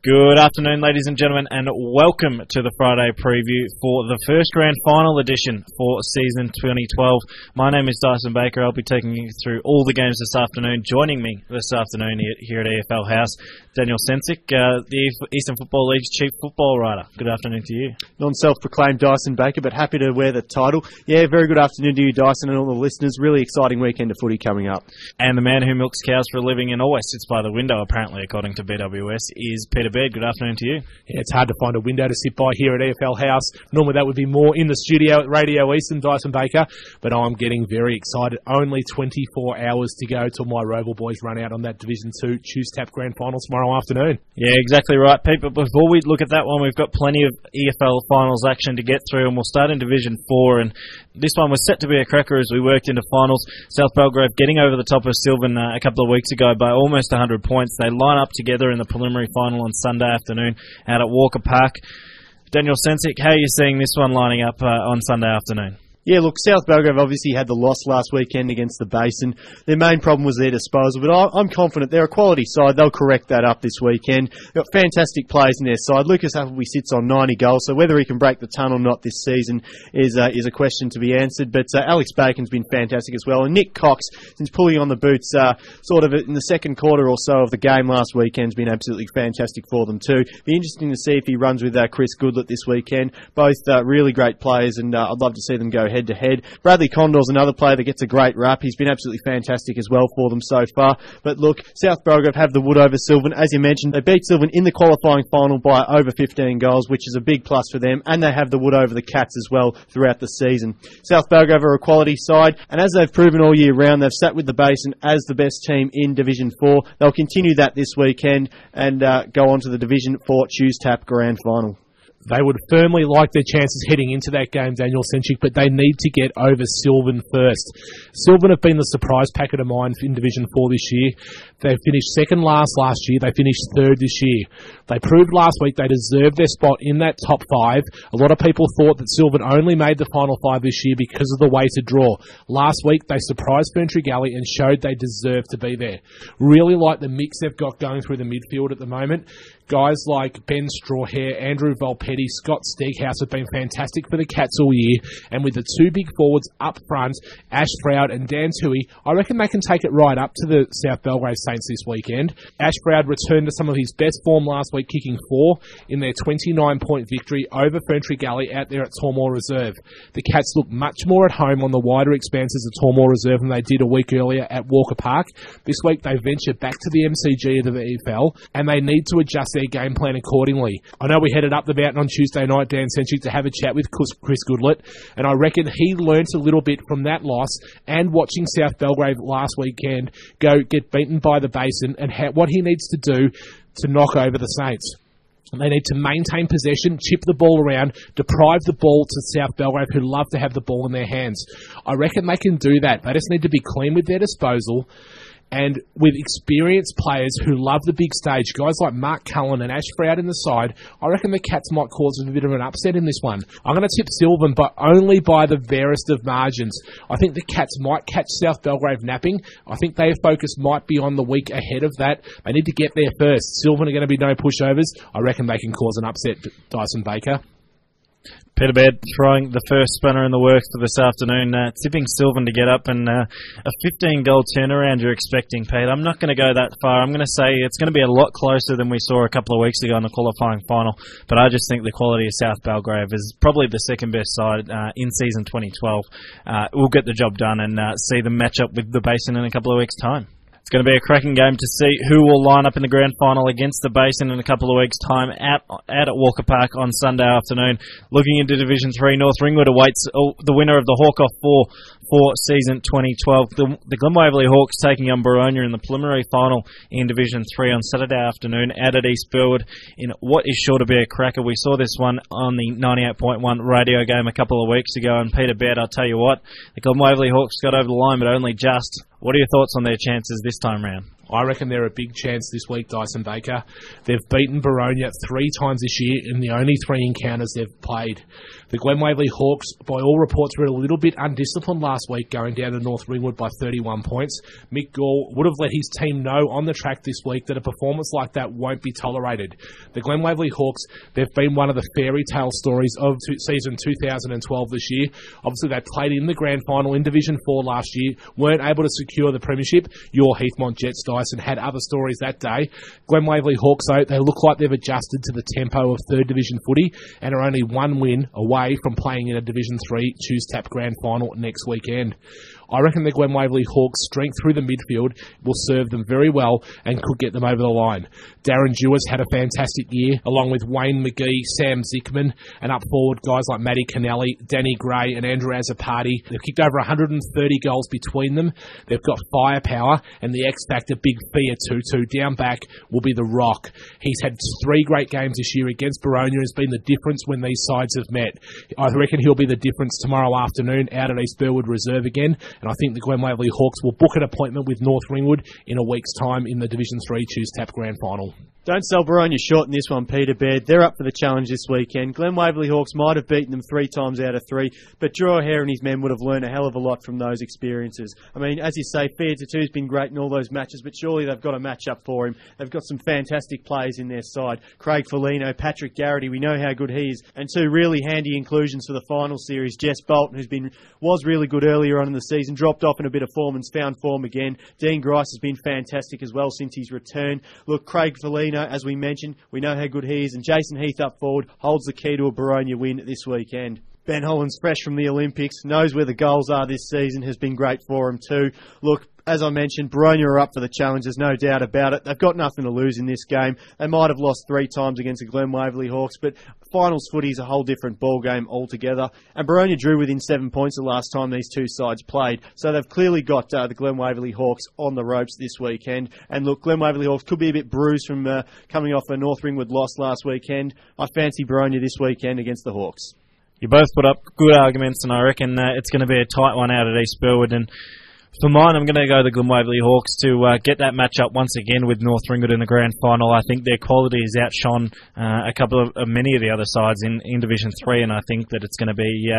Good afternoon, ladies and gentlemen, and welcome to the Friday preview for the first grand final edition for season 2012. My name is Dyson Baker. I'll be taking you through all the games this afternoon. Joining me this afternoon here at EFL House, Daniel Cencic, the Eastern Football League's chief football writer. Good afternoon to you. Non-self-proclaimed Dyson Baker, but happy to wear the title. Yeah, very good afternoon to you, Dyson, and all the listeners. Really exciting weekend of footy coming up. And the man who milks cows for a living and always sits by the window, apparently, according to BWS, is Peter Baird. Good afternoon to you. Yeah, it's hard to find a window to sit by here at EFL House. Normally that would be more in the studio at Radio Eastern, Dyson Baker, but I'm getting very excited. Only 24 hours to go till my Roval boys run out on that Division 2 Choose Tap Grand Final tomorrow afternoon. Yeah, exactly right, Pete. But before we look at that one, we've got plenty of EFL finals action to get through, and we'll start in Division 4. And this one was set to be a cracker as we worked into finals. South Belgrave getting over the top of Sylvan a couple of weeks ago by almost 100 points. They line up together in the preliminary final on Sunday afternoon out at Walker Park. Daniel Cencic, how are you seeing this one lining up on Sunday afternoon? Yeah, look, South Belgrave obviously had the loss last weekend against the Basin. Their main problem was their disposal, but I'm confident they're a quality side. They'll correct that up this weekend. They've got fantastic players in their side. Lucas Appleby sits on 90 goals, so whether he can break the ton or not this season is a question to be answered. But Alex Bacon's been fantastic as well. And Nick Cox, since pulling on the boots sort of in the second quarter or so of the game last weekend, has been absolutely fantastic for them too. Be interesting to see if he runs with Chris Goodlett this weekend. Both really great players, and I'd love to see them go head-to-head. Bradley Condor's another player that gets a great rap. He's been absolutely fantastic as well for them so far. But look, South Belgrave have the wood over Sylvan. As you mentioned, they beat Sylvan in the qualifying final by over 15 goals, which is a big plus for them, and they have the wood over the Cats as well throughout the season. South Belgrave are a quality side, and as they've proven all year round, they've sat with the Basin as the best team in Division 4. They'll continue that this weekend and go on to the Division 4 Choose Tap Grand Final. They would firmly like their chances heading into that game, Daniel Cencic, but they need to get over Sylvan first. Sylvan have been the surprise packet of mine in Division 4 this year. They finished second last year. They finished third this year. They proved last week they deserved their spot in that top 5. A lot of people thought that Sylvan only made the final 5 this year because of the way to draw. Last week, they surprised Ferntree Gully and showed they deserved to be there. Really like the mix they've got going through the midfield at the moment. Guys like Ben Strawhair, Andrew Volpetti, Scott Steakhouse have been fantastic for the Cats all year. And with the two big forwards up front, Ash Froud and Dan Toohey, I reckon they can take it right up to the South Belgrave Saints this weekend. Ash Froud returned to some of his best form last week, kicking 4 in their 29-point victory over Ferntree Gully out there at Tormore Reserve. The Cats look much more at home on the wider expanses of Tormore Reserve than they did a week earlier at Walker Park. This week they venture back to the MCG of the EFL, and they need to adjust their game plan accordingly. I know we headed up the mountain on Tuesday night, Dan Cencic, to have a chat with Chris Goodlett, and I reckon he learnt a little bit from that loss and watching South Belgrave last weekend go get beaten by the Basin and what he needs to do to knock over the Saints. They need to maintain possession, chip the ball around, deprive the ball to South Belgrave, who love to have the ball in their hands. I reckon they can do that. They just need to be clean with their disposal. And with experienced players who love the big stage, guys like Mark Cullen and Ash Froud in the side, I reckon the Cats might cause a bit of an upset in this one. I'm going to tip Sylvan, but only by the barest of margins. I think the Cats might catch South Belgrave napping. I think their focus might be on the week ahead of that. They need to get there first. Sylvan are going to be no pushovers. I reckon they can cause an upset, Dyson Baker. Peter Baird throwing the first spanner in the works for this afternoon, tipping Sylvan to get up, and a 15-goal turnaround you're expecting, Pete. I'm not going to go that far. I'm going to say it's going to be a lot closer than we saw a couple of weeks ago in the qualifying final, but I just think the quality of South Belgrave is probably the second best side in season 2012. We'll get the job done and see them match up with the Basin in a couple of weeks' time. It's going to be a cracking game to see who will line up in the grand final against the Basin in a couple of weeks' time out at Walker Park on Sunday afternoon. Looking into Division 3, North Ringwood awaits the winner of the Hawk-Off 4 for season 2012. The Glen Waverley Hawks taking on Baronia in the preliminary final in Division 3 on Saturday afternoon out at East Burwood in what is sure to be a cracker. We saw this one on the 98.1 radio game a couple of weeks ago, and Peter Baird, I'll tell you what, the Glen Waverley Hawks got over the line, but only just. What are your thoughts on their chances this time round? I reckon they're a big chance this week, Dyson Baker. They've beaten Baronia 3 times this year in the only 3 encounters they've played. The Glen Waverley Hawks, by all reports, were a little bit undisciplined last week, going down to North Ringwood by 31 points. Mick Gall would have let his team know on the track this week that a performance like that won't be tolerated. The Glen Waverley Hawks, they've been one of the fairy tale stories of season 2012 this year. Obviously, they played in the grand final in Division 4 last year, weren't able to secure the premiership. Your Heathmont Jets, Dyson, had other stories that day. Glen Waverley Hawks, though, they look like they've adjusted to the tempo of 3rd Division footy and are only 1 win away from playing in a Division 3 Choose Tap grand final next weekend. I reckon the Glen Waverley Hawks' strength through the midfield will serve them very well and could get them over the line. Darren Dewars had a fantastic year, along with Wayne McGee, Sam Zickman, and up forward guys like Matty Kennelly, Danny Gray and Andrew Azzopardi. They've kicked over 130 goals between them. They've got firepower, and the X-Factor Big Fia Tutu down back will be the rock. He's had 3 great games this year against Baronia, has been the difference when these sides have met. I reckon he'll be the difference tomorrow afternoon out at East Burwood Reserve again. And I think the Glen Waverley Hawks will book an appointment with North Ringwood in a week's time in the Division 3 Choose Tap Grand Final. Don't sell Baronia short in this one, Peter Baird. They're up for the challenge this weekend. Glen Waverley Hawks might have beaten them 3 times out of 3, but Drew O'Hare and his men would have learned a hell of a lot from those experiences. I mean, as you say, Fia Tutu's been great in all those matches, but surely they've got a match up for him. They've got some fantastic players in their side. Craig Foligno, Patrick Garrity, we know how good he is, and 2 really handy inclusions for the final series. Jess Bolton, was really good earlier on in the season, dropped off in a bit of form and's found form again. Dean Grice has been fantastic as well since his return. Look, Craig Foligno, as we mentioned, we know how good he is, and Jason Heath up forward holds the key to a Baronia win this weekend. Ben Holland's fresh from the Olympics, knows where the goals are this season, has been great for him too. Look, as I mentioned, Baronia are up for the challenge, there's no doubt about it. They've got nothing to lose in this game. They might have lost 3 times against the Glen Waverley Hawks, but finals footy is a whole different ball game altogether. And Baronia drew within 7 points the last time these 2 sides played. So they've clearly got the Glen Waverley Hawks on the ropes this weekend. And look, Glen Waverley Hawks could be a bit bruised from coming off a North Ringwood loss last weekend. I fancy Baronia this weekend against the Hawks. You both put up good arguments, and I reckon it's going to be a tight one out at East Burwood. And for mine, I'm going to go the Glen Waverley Hawks to get that match up once again with North Ringwood in the grand final. I think their quality has outshone many of the other sides in Division 3, and I think that it's going to be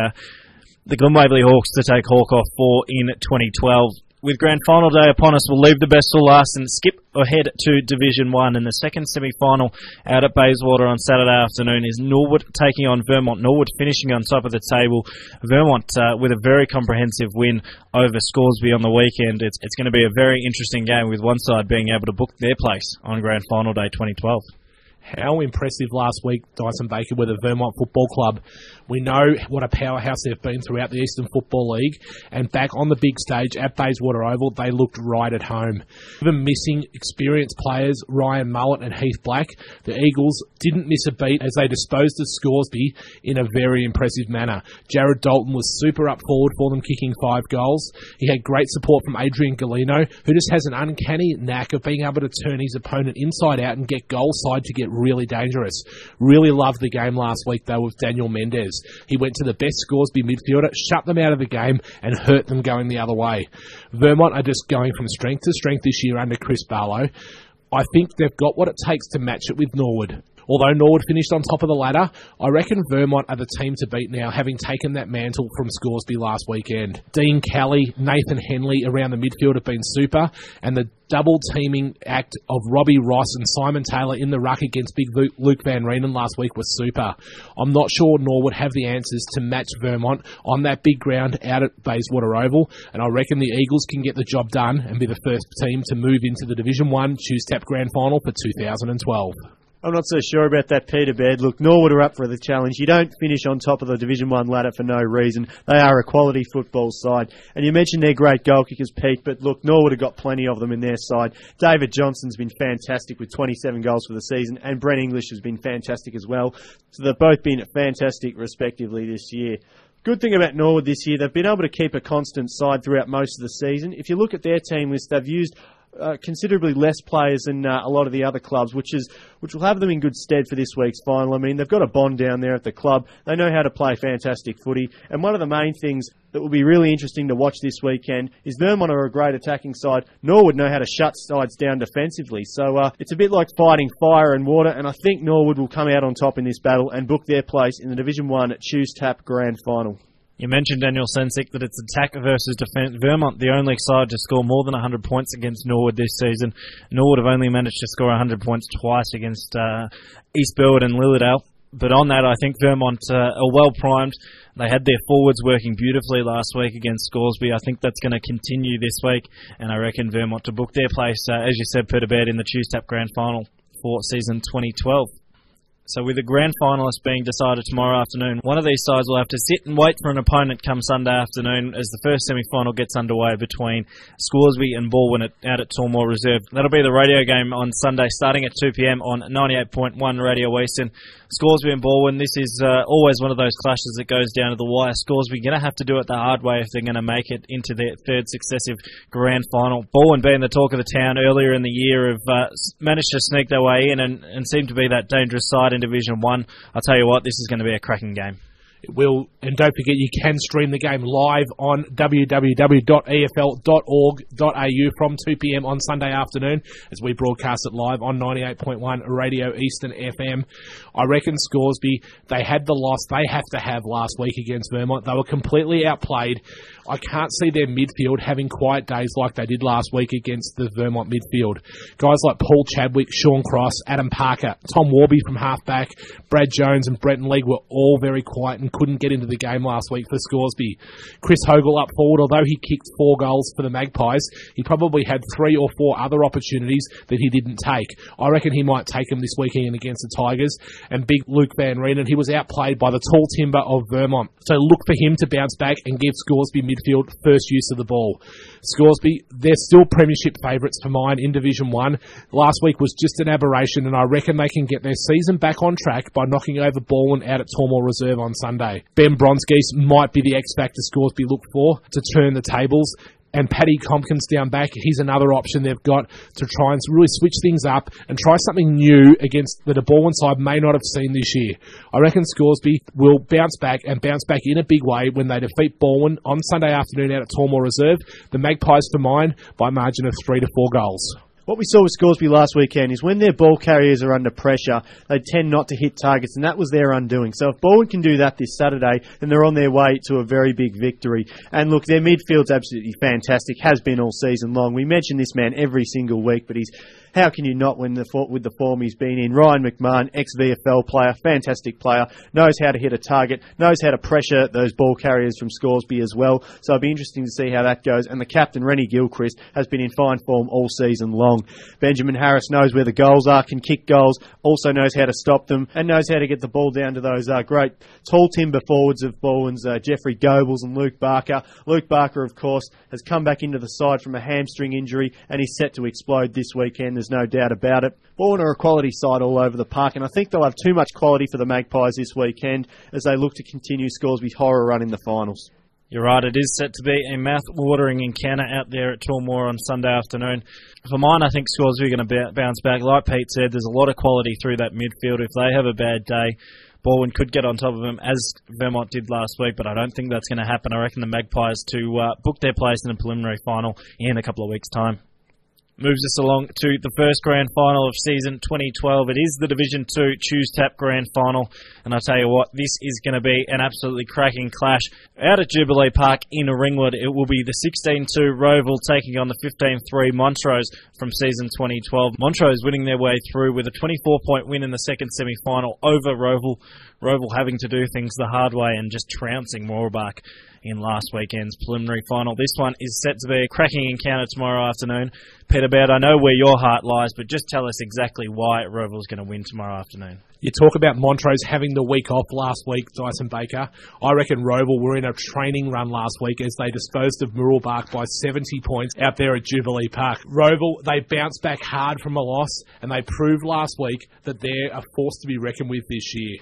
the Glen Waverley Hawks to take Hawk off for in 2012. With grand final day upon us, we'll leave the best till last and skip ahead to Division 1. And the second semi-final out at Bayswater on Saturday afternoon is Norwood taking on Vermont. Norwood finishing on top of the table. Vermont with a very comprehensive win over Scoresby on the weekend. It's going to be a very interesting game, with one side being able to book their place on grand final day 2012. How impressive last week, Dyson Baker, with the Vermont Football Club. We know what a powerhouse they've been throughout the Eastern Football League, and back on the big stage at Bayswater Oval, they looked right at home. Even missing experienced players, Ryan Mullett and Heath Black, the Eagles didn't miss a beat as they disposed of Scoresby in a very impressive manner. Jared Dalton was super up forward for them, kicking 5 goals. He had great support from Adrian Galino, who just has an uncanny knack of being able to turn his opponent inside out and get goal side to get really dangerous. Really loved the game last week, though, with Daniel Mendez. He went to the best Scoresby midfielder, shut them out of the game, and hurt them going the other way. Vermont are just going from strength to strength this year under Chris Barlow. I think they've got what it takes to match it with Norwood. Although Norwood finished on top of the ladder, I reckon Vermont are the team to beat now, having taken that mantle from Scoresby last weekend. Dean Kelly, Nathan Henley around the midfield have been super, and the double teaming act of Robbie Ross and Simon Taylor in the ruck against Big Luke Van Reenen last week was super. I'm not sure Norwood have the answers to match Vermont on that big ground out at Bayswater Oval, and I reckon the Eagles can get the job done and be the first team to move into the Division 1 Choose Tap Grand Final for 2012. I'm not so sure about that, Peter Baird. Look, Norwood are up for the challenge. You don't finish on top of the Division 1 ladder for no reason. They are a quality football side. And you mentioned their great goal kickers, Pete, but look, Norwood have got plenty of them in their side. David Johnson's been fantastic with 27 goals for the season, and Brent English has been fantastic as well. So they've both been fantastic respectively this year. Good thing about Norwood this year, they've been able to keep a constant side throughout most of the season. If you look at their team list, they've used considerably less players than a lot of the other clubs, which will have them in good stead for this week's final. I mean, they've got a bond down there at the club. They know how to play fantastic footy. And one of the main things that will be really interesting to watch this weekend is Vermont are a great attacking side. Norwood know how to shut sides down defensively. So it's a bit like fighting fire and water, and I think Norwood will come out on top in this battle and book their place in the Division 1 Choose Tap Grand Final. You mentioned, Daniel Cencic, that it's attack versus defence. Vermont, the only side to score more than 100 points against Norwood this season. Norwood have only managed to score 100 points twice against East Baird and Lilydale. But on that, I think Vermont are well primed. They had their forwards working beautifully last week against Scoresby. I think that's going to continue this week, and I reckon Vermont to book their place, as you said, Peter Baird, in the Choose Tap Grand Final for season 2012. So with the grand finalists being decided tomorrow afternoon, one of these sides will have to sit and wait for an opponent come Sunday afternoon as the first semi-final gets underway between Scoresby and Baldwin out at Tormore Reserve. That'll be the radio game on Sunday starting at 2 p.m. on 98.1 Radio Eastern. Scoresby and Baldwin, this is always one of those clashes that goes down to the wire. Scoresby going to have to do it the hard way if they're going to make it into their third successive grand final. Baldwin, being the talk of the town earlier in the year, have managed to sneak their way in and seem to be that dangerous side in Division 1. I'll tell you what, this is going to be a cracking game. It will, and don't forget you can stream the game live on www.efl.org.au from 2 p.m. on Sunday afternoon as we broadcast it live on 98.1 Radio Eastern FM. I reckon Scoresby, they had the loss they have to have last week against Vermont. They were completely outplayed. I can't see their midfield having quiet days like they did last week against the Vermont midfield. Guys like Paul Chadwick, Sean Cross, Adam Parker, Tom Warby from halfback, Brad Jones and Brenton League were all very quiet and couldn't get into the game last week for Scoresby. Chris Hogle up forward, although he kicked 4 goals for the Magpies, he probably had 3 or 4 other opportunities that he didn't take. I reckon he might take them this weekend against the Tigers. And big Luke Van Reenen, he was outplayed by the tall timber of Vermont. So look for him to bounce back and give Scoresby midfield first use of the ball. Scoresby, they're still premiership favourites for mine in Division 1. Last week was just an aberration, and I reckon they can get their season back on track by knocking over Baldwin out at Tormore Reserve on Sunday. Ben Bronskis might be the X-Factor Scoresby look for to turn the tables. And Paddy Tompkins down back, he's another option they've got to try and really switch things up and try something new against the Baldwin side may not have seen this year. I reckon Scoresby will bounce back and bounce back in a big way when they defeat Baldwin on Sunday afternoon out at Tormore Reserve. The Magpies for mine by a margin of 3 to 4 goals. What we saw with Scoresby last weekend is when their ball carriers are under pressure, they tend not to hit targets, and that was their undoing. So if Baldwin can do that this Saturday, then they're on their way to a very big victory. And look, their midfield's absolutely fantastic, has been all season long. We mention this man every single week, but how can you not with the form he's been in? Ryan McMahon, ex-VFL player, fantastic player, knows how to hit a target, knows how to pressure those ball carriers from Scoresby as well. So it'll be interesting to see how that goes. And the captain, Rennie Gilchrist, has been in fine form all season long. Benjamin Harris knows where the goals are, can kick goals, also knows how to stop them, and knows how to get the ball down to those great tall timber forwards of Baldwin's, Jeffrey Goebbels and Luke Barker. Luke Barker, of course, has come back into the side from a hamstring injury, and he's set to explode this weekend, there's no doubt about it. Baldwin are a quality side all over the park, and I think they'll have too much quality for the Magpies this weekend as they look to continue Scoresby's horror run in the finals. You're right, it is set to be a mouth-watering encounter out there at Tormore on Sunday afternoon. For mine, I think Scoresby are going to bounce back. Like Pete said, there's a lot of quality through that midfield. If they have a bad day, Baldwin could get on top of them, as Vermont did last week, but I don't think that's going to happen. I reckon the Magpies to book their place in a preliminary final in a couple of weeks' time. Moves us along to the first grand final of season 2012. It is the Division 2 Choose Tap grand final. And I'll tell you what, this is going to be an absolutely cracking clash. Out at Jubilee Park in Ringwood, it will be the 16-2 Roval taking on the 15-3 Montrose from season 2012. Montrose winning their way through with a 24-point win in the second semi-final over Roval. Roval having to do things the hard way and just trouncing Moorabark in last weekend's preliminary final. This one is set to be a cracking encounter tomorrow afternoon. Peter Baird, I know where your heart lies, but just tell us exactly why Roval's going to win tomorrow afternoon. You talk about Montrose having the week off last week, Dyson Baker. I reckon Roval were in a training run last week as they disposed of Moorabark by 70 points out there at Jubilee Park. Roval, they bounced back hard from a loss, and they proved last week that they're a force to be reckoned with this year.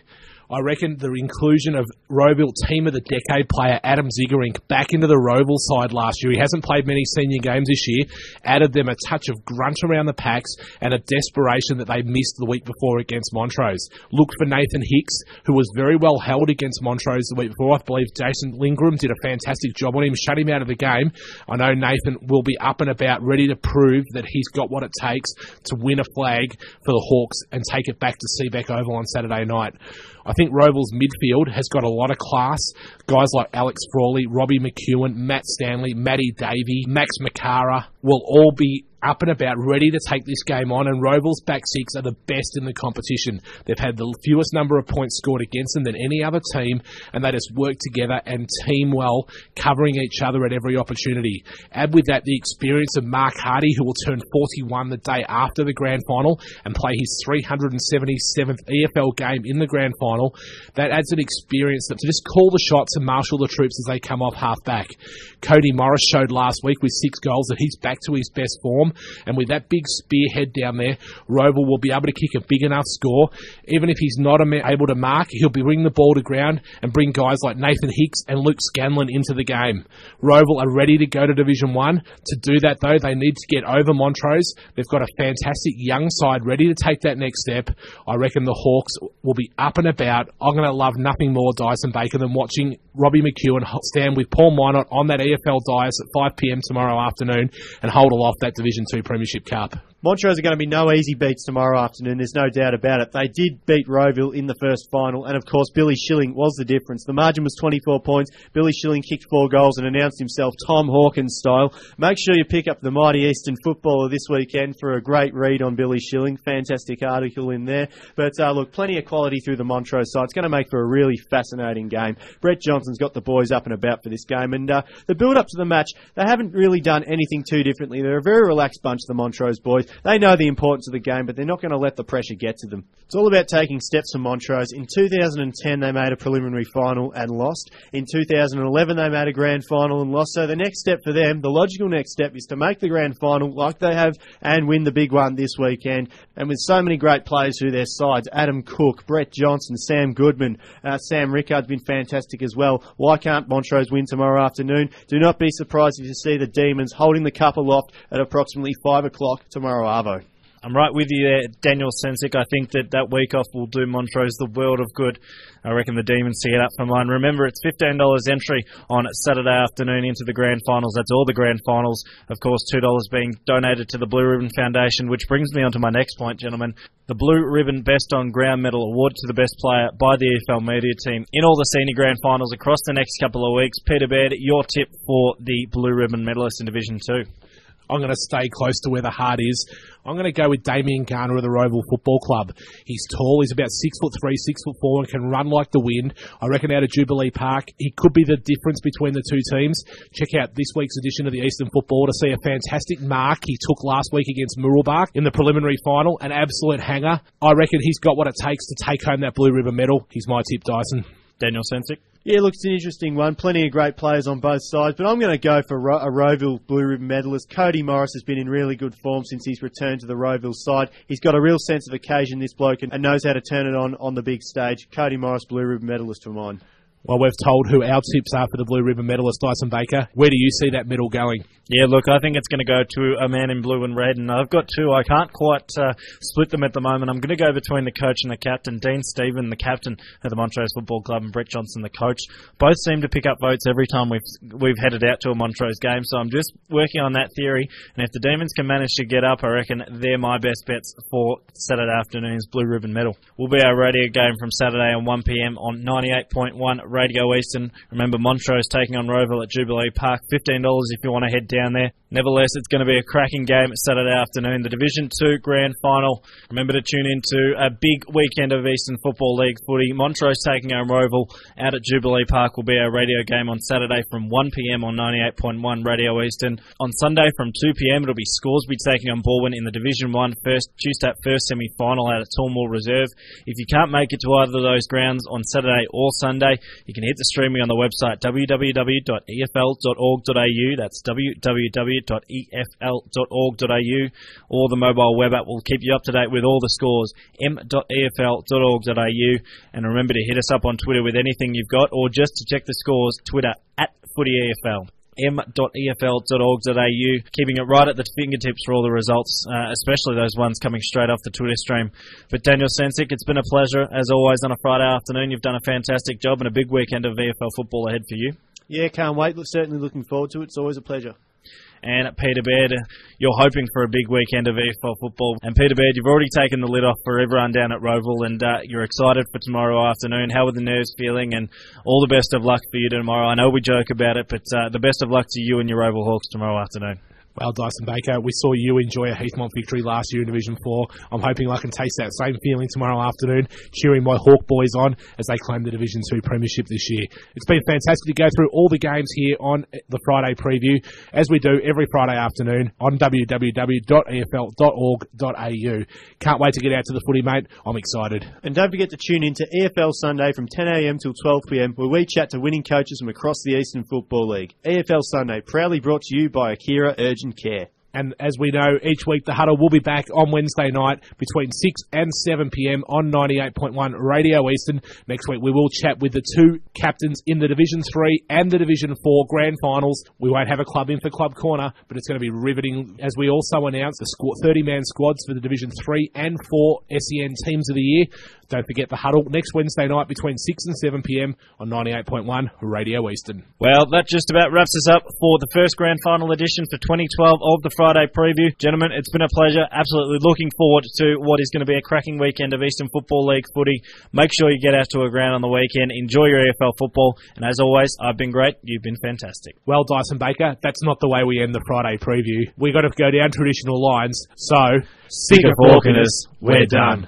I reckon the inclusion of Roeville Team of the Decade player Adam Zigerink back into the Roeville side last year. He hasn't played many senior games this year. Added them a touch of grunt around the packs and a desperation that they missed the week before against Montrose. Looked for Nathan Hicks, who was very well held against Montrose the week before. I believe Jason Lingram did a fantastic job on him, shut him out of the game. I know Nathan will be up and about, ready to prove that he's got what it takes to win a flag for the Hawks and take it back to Seabeck Oval on Saturday night. I think Roeville's midfield has got a lot of class. Guys like Alex Frawley, Robbie McEwen, Matt Stanley, Matty Davey, Max McCara will all be up and about, ready to take this game on, and Roeville's back six are the best in the competition. They've had the fewest number of points scored against them than any other team, and they just work together and team well, covering each other at every opportunity. Add with that the experience of Mark Hardy, who will turn 41 the day after the grand final and play his 377th EFL game in the grand final. That adds an experience to just call the shots and marshal the troops as they come off half-back. Cody Morris showed last week with 6 goals that he's back to his best form, and with that big spearhead down there, Roeville will be able to kick a big enough score. Even if he's not able to mark, he'll be bringing the ball to ground and bring guys like Nathan Hicks and Luke Scanlon into the game. Roeville are ready to go to Division 1. To do that, though, they need to get over Montrose. They've got a fantastic young side ready to take that next step. I reckon the Hawks will be up and about. I'm going to love nothing more, Dyson Baker, than watching Robbie McEwen stand with Paul Minot on that EFL dais at 5 p.m. tomorrow afternoon and hold aloft that Division 2 Premiership Cup. Montrose are going to be no easy beats tomorrow afternoon, there's no doubt about it. They did beat Roeville in the first final, and of course Billy Schilling was the difference. The margin was 24 points. Billy Schilling kicked 4 goals and announced himself Tom Hawkins style. Make sure you pick up the Mighty Eastern Footballer this weekend for a great read on Billy Schilling. Fantastic article in there. But look, plenty of quality through the Montrose side. It's going to make for a really fascinating game. Brett Johnson's got the boys up and about for this game, and the build-up to the match, they haven't really done anything too differently. They're a very relaxed bunch, the Montrose boys. They know the importance of the game, but they're not going to let the pressure get to them. It's all about taking steps for Montrose. In 2010, they made a preliminary final and lost. In 2011, they made a grand final and lost. So the next step for them, the logical next step, is to make the grand final like they have and win the big one this weekend. And with so many great players through their sides, Adam Cook, Brett Johnson, Sam Goodman, Sam Rickard's been fantastic as well. Why can't Montrose win tomorrow afternoon? Do not be surprised if you see the Demons holding the cup aloft at approximately 5 o'clock tomorrow arvo. I'm right with you there, Daniel Cencic. I think that week off will do Montrose the world of good. I reckon the Demons to get up for mine. Remember, it's $15 entry on Saturday afternoon into the grand finals. That's all the grand finals. Of course, $2 being donated to the Blue Ribbon Foundation, which brings me on to my next point, gentlemen. The Blue Ribbon Best on Ground Medal awarded to the best player by the EFL media team in all the senior grand finals across the next couple of weeks. Peter Baird, your tip for the Blue Ribbon medalist in Division 2? I'm going to stay close to where the heart is. I'm going to go with Damien Garner of the Roeville Football Club. He's tall, he's about 6'3", 6'4", and can run like the wind. I reckon out of Jubilee Park, he could be the difference between the two teams. Check out this week's edition of the Eastern Football to see a fantastic mark he took last week against Muralbark in the preliminary final. An absolute hanger. I reckon he's got what it takes to take home that Blue Ribbon medal. He's my tip, Dyson. Daniel Cencic? Yeah, look, it's an interesting one. Plenty of great players on both sides, but I'm going to go for a Roeville Blue Ribbon medalist. Cody Morris has been in really good form since he's returned to the Roeville side. He's got a real sense of occasion, this bloke, and knows how to turn it on the big stage. Cody Morris, Blue Ribbon medalist for mine. Well, we've told who our tips are for the Blue Ribbon medalist, Dyson Baker. Where do you see that medal going? Yeah, look, I think it's going to go to a man in blue and red, and I've got two. I can't quite split them at the moment. I'm going to go between the coach and the captain. Dean Stephen, the captain of the Montrose Football Club, and Brett Johnson, the coach. Both seem to pick up votes every time we've headed out to a Montrose game, so I'm just working on that theory, and if the Demons can manage to get up, I reckon they're my best bets for Saturday afternoon's Blue Ribbon medal. Will be our radio game from Saturday on 1pm on 98.1 Radio Eastern. Remember, Montrose taking on Roeville at Jubilee Park. $15 if you want to head down there. Nevertheless, it's going to be a cracking game Saturday afternoon. The Division 2 Grand Final. Remember to tune in to a big weekend of Eastern Football League footy. Montrose taking on Roeville out at Jubilee Park will be our radio game on Saturday from 1pm on 98.1 Radio Eastern. On Sunday from 2pm, it'll be Scoresby taking on Balwyn in the Division 1 Tuesday first semi-final out at Toolmore Reserve. If you can't make it to either of those grounds on Saturday or Sunday, you can hit the streaming on the website www.efl.org.au. That's www.efl.org.au. www.efl.org.au, or the mobile web app will keep you up to date with all the scores, m.efl.org.au. And remember to hit us up on Twitter with anything you've got, or just to check the scores, Twitter @FootyEFL. m.efl.org.au, keeping it right at the fingertips for all the results, especially those ones coming straight off the Twitter stream. But Daniel Cencic, it's been a pleasure, as always, on a Friday afternoon. You've done a fantastic job, and a big weekend of VFL football ahead for you. Yeah, can't wait. Certainly looking forward to it. It's always a pleasure. And Peter Baird, you're hoping for a big weekend of VFL football. And Peter Baird, you've already taken the lid off for everyone down at Roval, and you're excited for tomorrow afternoon. How are the nerves feeling? And all the best of luck for you tomorrow. I know we joke about it, but the best of luck to you and your Roval Hawks tomorrow afternoon. Well, Dyson Baker, we saw you enjoy a Heathmont victory last year in Division 4. I'm hoping I can taste that same feeling tomorrow afternoon, cheering my Hawk boys on as they claim the Division 2 premiership this year. It's been fantastic to go through all the games here on the Friday preview, as we do every Friday afternoon on www.efl.org.au. Can't wait to get out to the footy, mate. I'm excited. And don't forget to tune in to EFL Sunday from 10 a.m. till 12 p.m, where we chat to winning coaches from across the Eastern Football League. EFL Sunday, proudly brought to you by Akira Urgent Care. And as we know, each week the Huddle will be back on Wednesday night between 6 and 7 p.m. on 98.1 Radio Eastern. Next week we will chat with the two captains in the Division 3 and the Division 4 Grand Finals. We won't have a club in for Club Corner, but it's going to be riveting as we also announce the 30-man squads for the Division 3 and 4 SEN Teams of the Year. Don't forget the Huddle next Wednesday night between 6 and 7 p.m. on 98.1 Radio Eastern. Well, that just about wraps us up for the first Grand Final edition for 2012 of the Friday preview. Gentlemen, it's been a pleasure. Absolutely looking forward to what is going to be a cracking weekend of Eastern Football League footy. Make sure you get out to a ground on the weekend. Enjoy your AFL football. And as always, I've been great. You've been fantastic. Well, Dyson Baker, that's not the way we end the Friday preview. We've got to go down traditional lines. So, Sick of Hawkiness, we're done.